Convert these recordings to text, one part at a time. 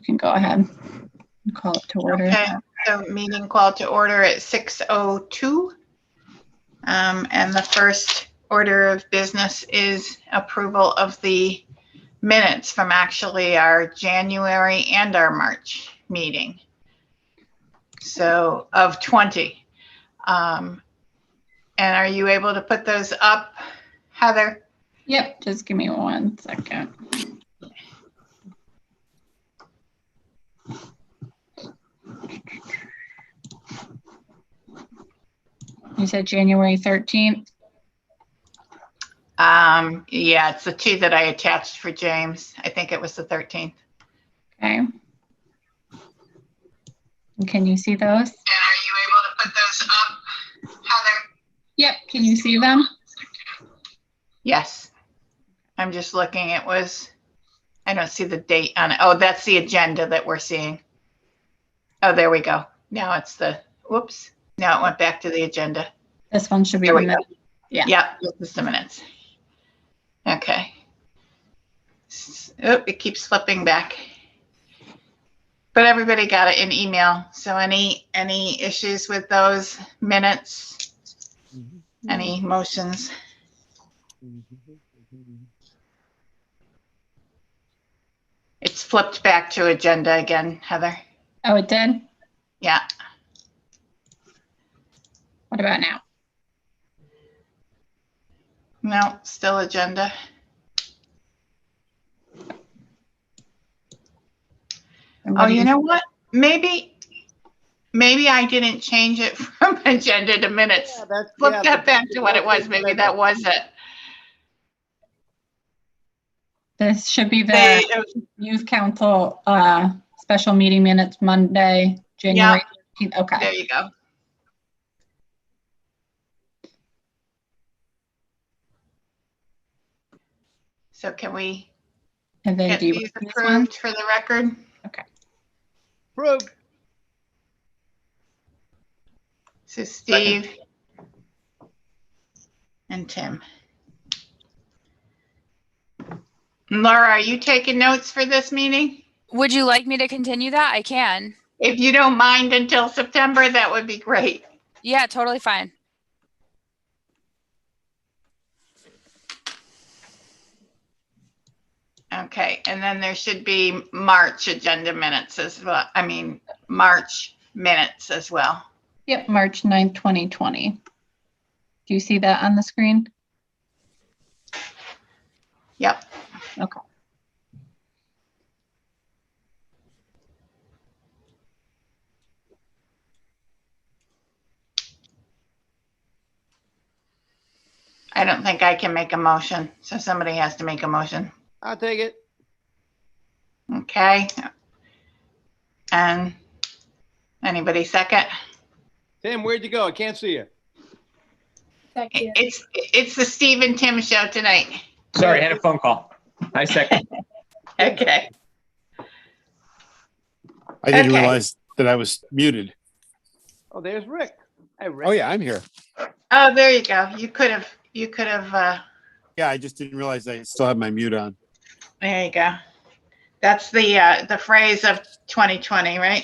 can go ahead and call it to order. Okay, so meeting called to order at 6:02. And the first order of business is approval of the minutes from actually our January and our March meeting. So of 20. And are you able to put those up, Heather? Yep, just give me 1 second. You said January 13th? Yeah, it's the two that I attached for James. I think it was the 13th. Okay. And can you see those? And are you able to put those up, Heather? Yep, can you see them? Yes. I'm just looking. It was, I don't see the date on it. Oh, that's the agenda that we're seeing. Oh, there we go. Now it's the, whoops. Now it went back to the agenda. This one should be There the we go. minute. Yeah. Yep, just the minutes. Okay. Oh, it keeps flipping back. But everybody got it in email. So any issues with those minutes? Any motions? It's flipped back to agenda again, Heather. Oh, it did? Yeah. What about now? No, still agenda. And Oh, do you know what? Maybe I didn't change it from agenda to minutes. Flip that back to what it was. Maybe that was it. This should be the Youth Council special meeting minutes Monday, January 13th. Okay. There you go. So can we And then get do you these these approved ones? for the record? Okay. Approved. So Steve and Tim. Laura, are you taking notes for this meeting? Would you like me to continue that? I can. If you don't mind until September, that would be great. Yeah, totally fine. Okay, and then there should be March agenda minutes as well. I mean, March minutes as well. Yep, March 9th, 2020. Do you see that on the screen? Yep. Okay. I don't think I can make a motion, so somebody has to make a motion. I'll take it. Okay. And anybody second? Tim, where'd you go? I can't see you. It's the Steve and Tim show tonight. Sorry, I had a phone call. I second. Okay. I didn't Okay. realize that I was muted. Oh, there's Rick. Hi, Rick. Oh yeah, I'm here. Oh, there you go. You could have, Yeah, I just didn't realize I still have my mute on. there you go. That's the phrase of 2020, right?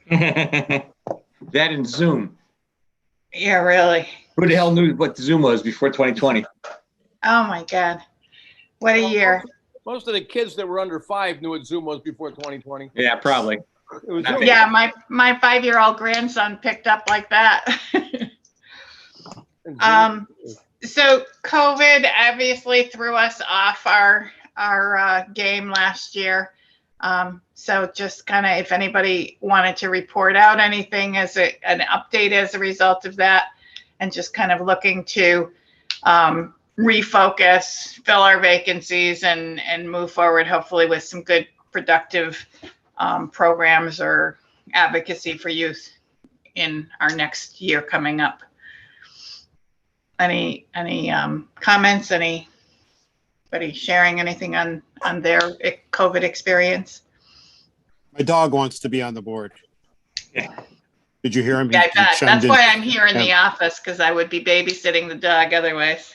That and Zoom. Yeah, really. Who the hell knew what Zoom was before 2020? Oh my God. What a year. Most of the kids that were under 5 knew what Zoom was before 2020. Yeah, probably. It was Not Zoom. Yeah, my 5-year-old grandson picked up like that. And Zoom- So COVID obviously threw us off our game last year. So just kind of, if anybody wanted to report out anything as an update as a result of that, and just kind of looking to refocus, fill our vacancies, and move forward, hopefully with some good productive programs or advocacy for youth in our next year coming up. Any comments? Anybody sharing anything on their COVID experience? My dog wants to be on the board. Yeah. Did you hear him? Yeah, I He bet. chimed That's in. why I'm here in the office, because I would be babysitting the dog otherwise.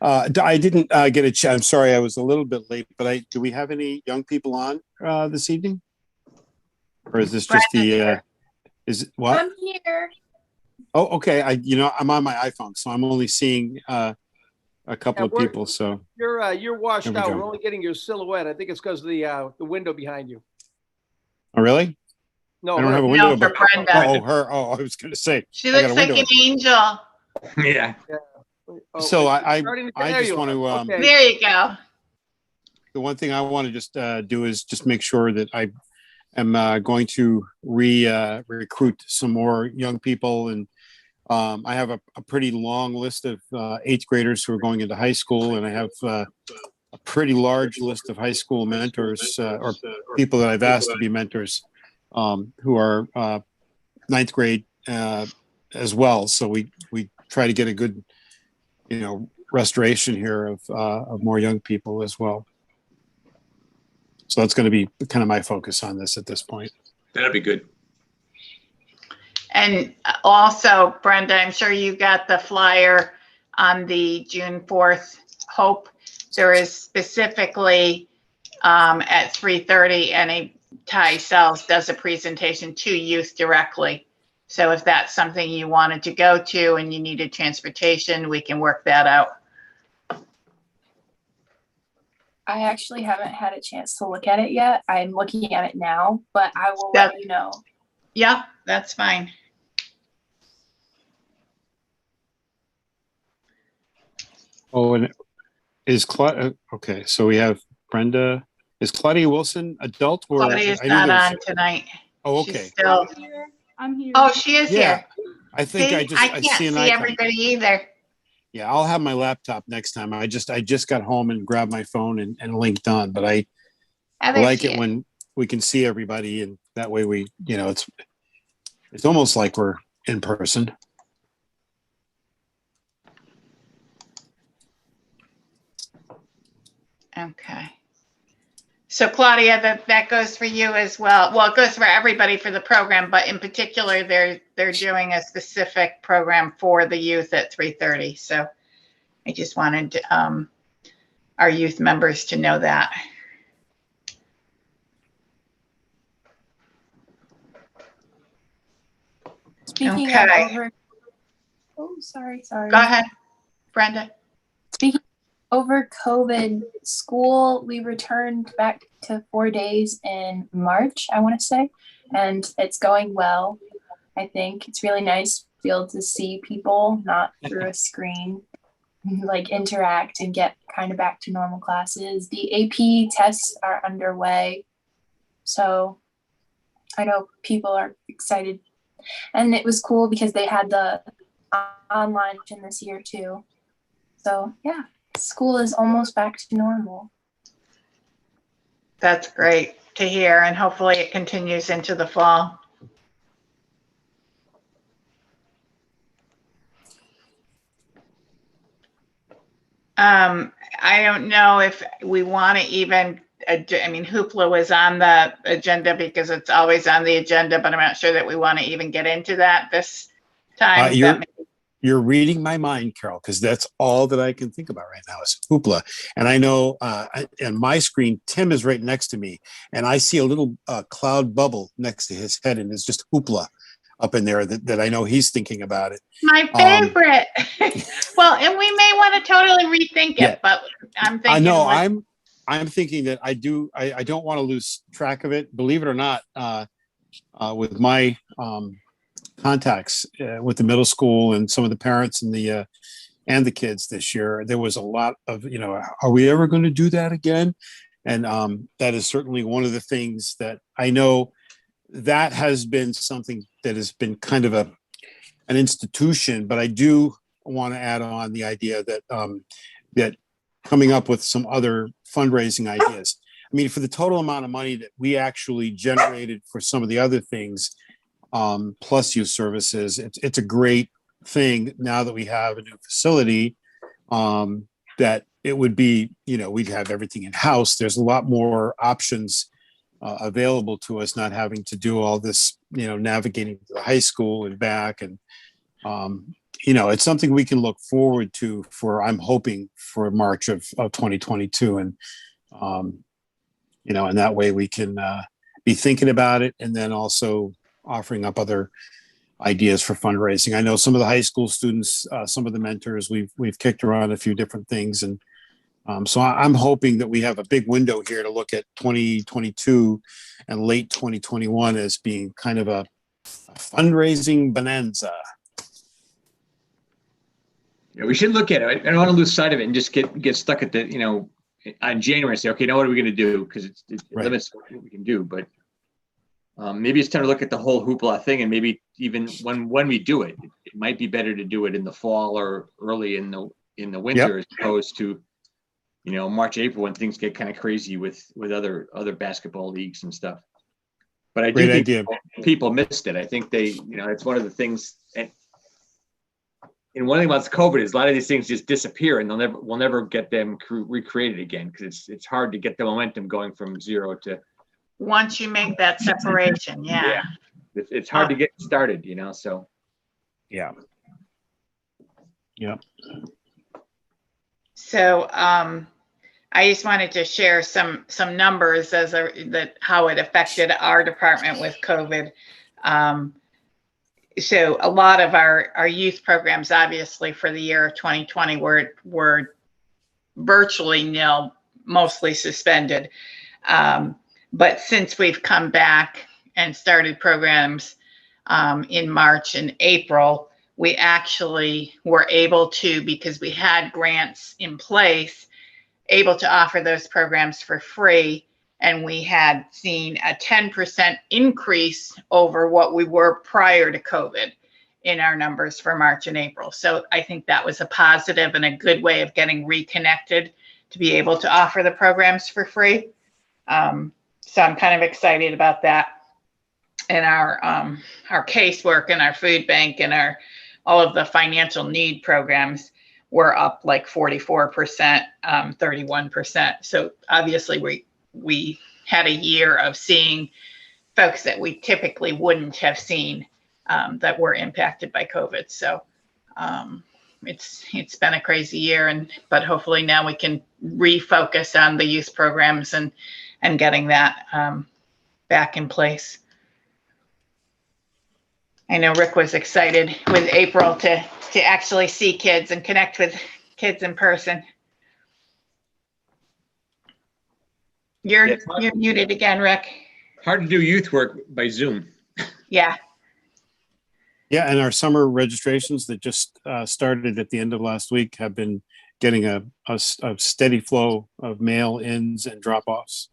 I didn't get a chance. I'm sorry, I was a little bit late, but do we have any young people on this evening? Or is this just the, is what? I'm here. Oh, okay. I'm on my iPhone, so I'm only seeing a couple of people. So You're washed There we out. go. We're only getting your silhouette. I think it's because of the window behind you. oh, really? No, I don't her. have a window. No, for But, Brenda. oh, her. Oh, I was going to say. She I got looks a like window an angel. Yeah. Oh, So it's starting I there just you want are. to. Okay. There you go. The one thing I want to just do is just make sure that I am going to recruit some more young people, and I have a pretty long list of eighth graders who are going into high school, and I have a pretty large list of high school mentors or people that I've asked to be mentors who are ninth grade as well. So we try to get a good restoration here of more young people as well. So that's going to be kind of my focus on this at this point. That'd be good. And also, Brenda, I'm sure you got the flyer on the June 4th Hope. There is specifically at 3:30, any Ty Sells does a presentation to youth directly. So if that's something you wanted to go to and you needed transportation, we can work that out. I actually haven't had a chance to look at it yet. I'm looking at it now, but I will Yeah. let you know. Yeah, that's fine. Oh, and is okay? So we have Brenda. Is Claudia Wilson adult or? Claudia's I knew not there was- on tonight. Oh, She's okay. still. I'm here. Oh, she is Yeah. here. I think See, I can't see an see icon. everybody either. Yeah, I'll have my laptop next time. I just got home and grabbed my phone and linked on, but I Oh, there like she it is. when we can see everybody, and that way we, it's almost like we're in person. Okay. So Claudia, that goes for you as well. Well, it goes for everybody for the program, but in particular, they're doing a specific program for the youth at 3:30. So I just wanted our youth members to know that. Speaking Okay. sorry. Go ahead, Brenda. Speaking over COVID, school, we returned back to 4 days in March, I want to say, and it's going well. I think it's really nice to be able to see people, not through a screen, like interact and get kind of back to normal classes. The AP tests are underway, so I know people are excited. And it was cool because they had the online option this year too. So yeah, school is almost back to normal. That's great to hear, and hopefully it continues into the fall. I don't know if we want to even, I mean, Hoopla was on the agenda because it's always on the agenda, but I'm not sure that we want to even get into that this time. You're reading my mind, Carol, because that's all that I can think about right now is Hoopla. And I know on my screen, Tim is right next to me, and I see a little cloud bubble next to his head, and it's just Hoopla up in there that I know he's thinking about it. My favorite. Well, and we may want to totally rethink it, but I'm thinking. I know I'm thinking that I don't want to lose track of it. Believe it or not, with my contacts with the middle school and some of the parents and the kids this year, there was a lot of, are we ever going to do that again? And that is certainly one of the things that I know that has been something that has been kind of an institution, but I do want to add on the idea that that coming up with some other fundraising ideas. I mean, for the total amount of money that we actually generated for some of the other things, plus youth services, it's a great thing now that we have a new facility, that it would be, we'd have everything in house. There's a lot more options available to us, not having to do all this, navigating to the high school and back. And, it's something we can look forward to I'm hoping for March of 2022. And, and that way we can be thinking about it, and then also offering up other ideas for fundraising. I know some of the high school students, some of the mentors, we've kicked around a few different things, and so I'm hoping that we have a big window here to look at 2022 and late 2021 as being kind of a fundraising bonanza. Yeah, we should look at it. I don't want to lose sight of it and just get stuck at the, on January and say, okay, now what are we going to do? Because it Right. limits what we can do. But maybe it's time to look at the whole hoopla thing, and maybe even when we do it, it might be better to do it in the fall or early in the winter, as opposed to March, April, when things get kind of crazy with other basketball leagues and stuff. But I do Great think idea. people missed it. I think they, it's one of the things. And one thing about COVID is a lot of these things just disappear, and we'll never get them recreated again, because it's hard to get the momentum going from zero to. Once you make that separation, yeah. It's hard to get started, So. Yeah. Yeah. So I just wanted to share some numbers how it affected our department with COVID. So a lot of our youth programs, obviously, for the year of 2020 were virtually nil, mostly suspended. But since we've come back and started programs in March and April, we actually were able to, because we had grants in place, able to offer those programs for free. And we had seen a 10% increase over what we were prior to COVID in our numbers for March and April. So I think that was a positive and a good way of getting reconnected to be able to offer the programs for free. So I'm kind of excited about that. And our casework and our food bank and all of the financial need programs were up like 44%, 31%. So obviously we had a year of seeing folks that we typically wouldn't have seen that were impacted by COVID. So it's been a crazy year, but hopefully now we can refocus on the youth programs and getting that back in place. I know Rick was excited with April to actually see kids and connect with kids in person. You're muted again, Rick. Hard to do youth work by Zoom. Yeah. Yeah, and our summer registrations that just started at the end of last week have been getting a steady flow of mail-ins and drop-offs.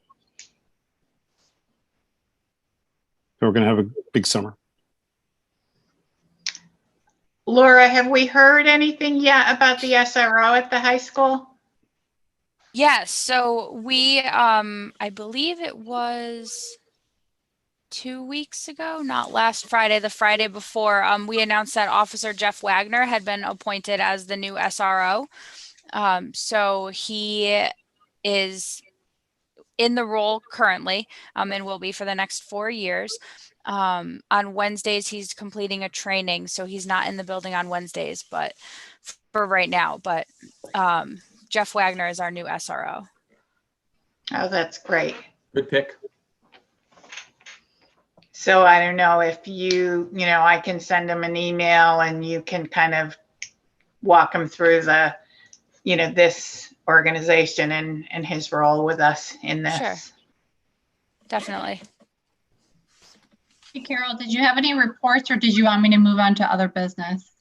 So we're going to have a big summer. Laura, have we heard anything yet about the SRO at the high school? Yes. So we, I believe it was 2 weeks ago, not last Friday, the Friday before, we announced that Officer Jeff Wagner had been appointed as the new SRO. So he is in the role currently, and will be for the next 4 years. On Wednesdays, he's completing a training, so he's not in the building on Wednesdays, but for right now. But Jeff Wagner is our new SRO. Oh, that's great. Good pick. So I don't know if I can send him an email and you can kind of walk him through this organization and his role with us in this. Sure. Definitely. Hey, Carol, did you have any reports or did you want me to move on to other business?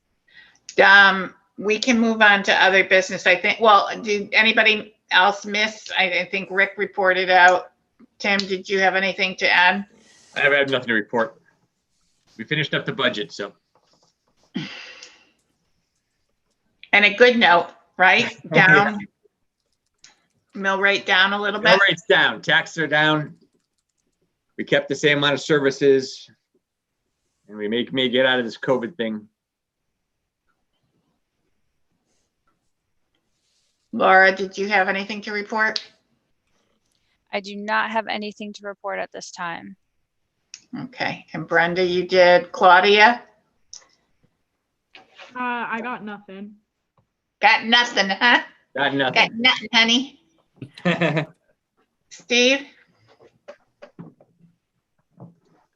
We can move on to other business, I think. Well, did anybody else miss? I think Rick reported out. Tim, did you have anything to add? I have nothing to report. We finished up the budget, so. And a good note, right? Down. Mill rate down a little bit. Mill rate's down. Taxes are down. We kept the same amount of services, and we may get out of this COVID thing. Laura, did you have anything to report? I do not have anything to report at this time. Okay. And Brenda, you did. Claudia? I got nothing. Got nothing, huh? Got nothing. Got nothing, honey. Steve?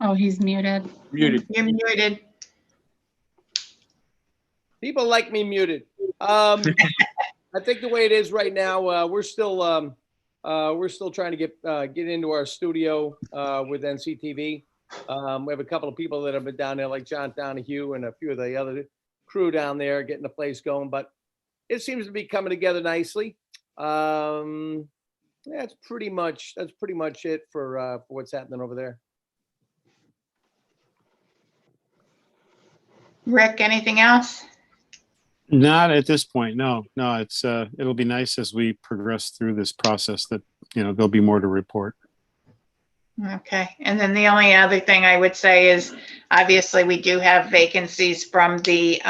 Oh, he's muted. Muted. You're muted. People like me muted. I think the way it is right now, we're still trying to get into our studio with NCTV. We have a couple of people that have been down there, like John Donahue and a few of the other crew down there, getting the place going. But it seems to be coming together nicely. That's pretty much it for what's happening over there. Rick, anything else? Not at this point. No. It's it'll be nice as we progress through this process that, there'll be more to report. Okay, and then the only other thing I would say is, obviously, we do have vacancies from the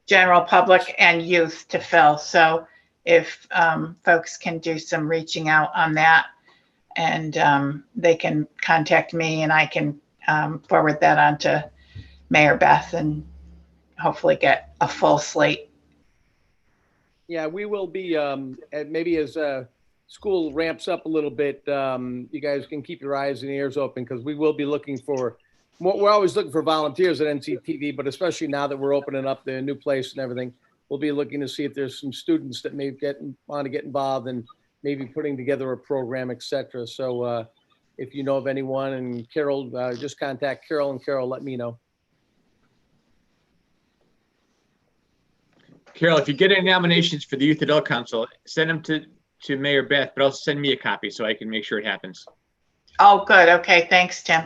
general public and youth to fill. So if folks can do some reaching out on that, and they can contact me, and I can forward that on to Mayor Beth and hopefully get a full slate. Yeah, we will be, maybe as school ramps up a little bit, you guys can keep your eyes and ears open, because we will be looking for, we're always looking for volunteers at NCTV, but especially now that we're opening up the new place and everything, we'll be looking to see if there's some students that may want to get involved and maybe putting together a program, etc. So if you know of anyone, and Carol, just contact Carol, and Carol, let me know. Carol, if you get any nominations for the Youth Adult Council, send them to Mayor Beth, but also send me a copy so I can make sure it happens. Oh, good. Okay, thanks, Tim.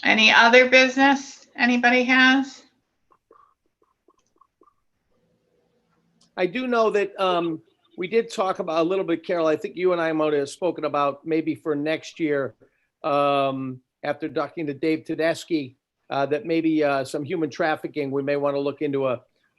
Any other business anybody has? I do know that we did talk about a little bit, Carol. I think you and I might have spoken about maybe for next year, after talking to Dave Tedeschi, that maybe some human trafficking, we may want to look into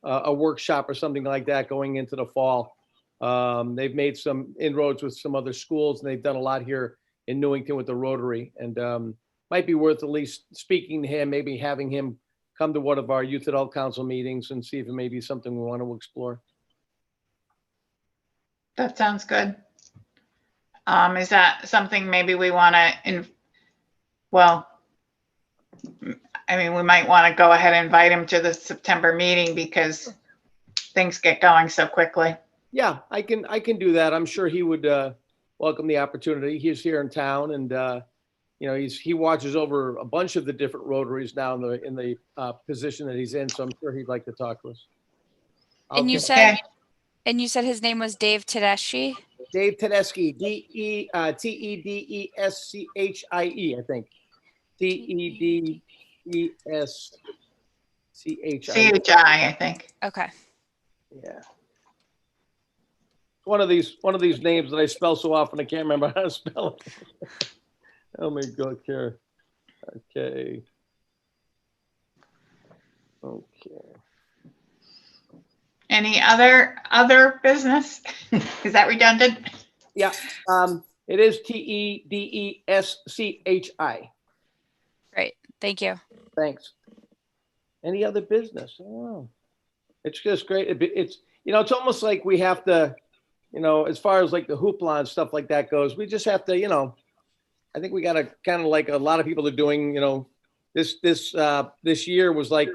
a workshop or something like that going into the fall. They've made some inroads with some other schools, and they've done a lot here in Newington with the Rotary, and might be worth at least speaking to him, maybe having him come to one of our Youth Adult Council meetings and see if it may be something we want to explore. That sounds good. Is that something maybe we want to, well, I mean, we might want to go ahead and invite him to the September meeting, because things get going so quickly. Yeah, I can do that. I'm sure he would welcome the opportunity. He's here in town, and he watches over a bunch of the different Rotaries now in the position that he's in. So I'm sure he'd like to talk to us. And you said his name was Dave Tedeschi? Dave Tedeschi, Tedeschi, I think. Tedeschi. CHI, I think. Okay. Yeah. One of these names that I spell so often I can't remember how to spell it. Oh my God, here. Okay. Any other business? Is that redundant? Yeah. It is Tedeschi. Great. Thank you. Thanks. Any other business? Oh, it's just great. It's it's almost like we have to, as far as like the hoopla and stuff like that goes, we just have to, I think we got to kind of, like a lot of people are doing, this year was like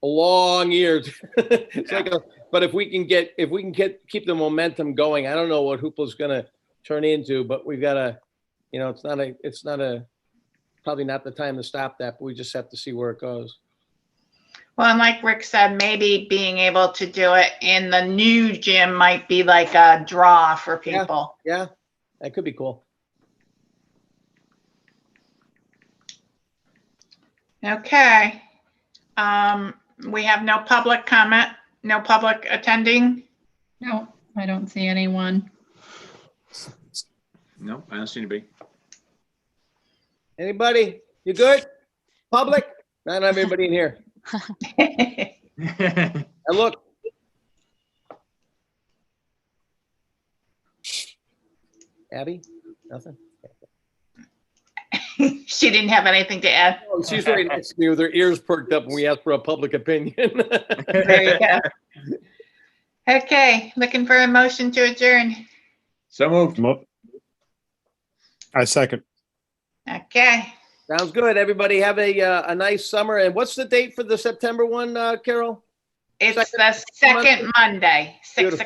a long year. It's like but if we can keep the momentum going, I don't know what hoopla is going to turn into, but we've got to, it's not probably not the time to stop that, but we just have to see where it goes. Well, and like Rick said, maybe being able to do it in the new gym might be like a draw for people. Yeah, that could be cool. Okay. We have no public comment, no public attending. No, I don't see anyone. No, I don't see anybody. Anybody? You good? Public? I don't have anybody in here. And look. Abby? Nothing? She didn't have anything to add. Oh, she's right next to me with her ears perked up when we asked for a public opinion. There you go. Okay, looking for a motion to adjourn. So moved. I second. Okay. Sounds good. Everybody have a nice summer. And what's the date for the September one, Carol? It's the second Monday, 6 Beautiful.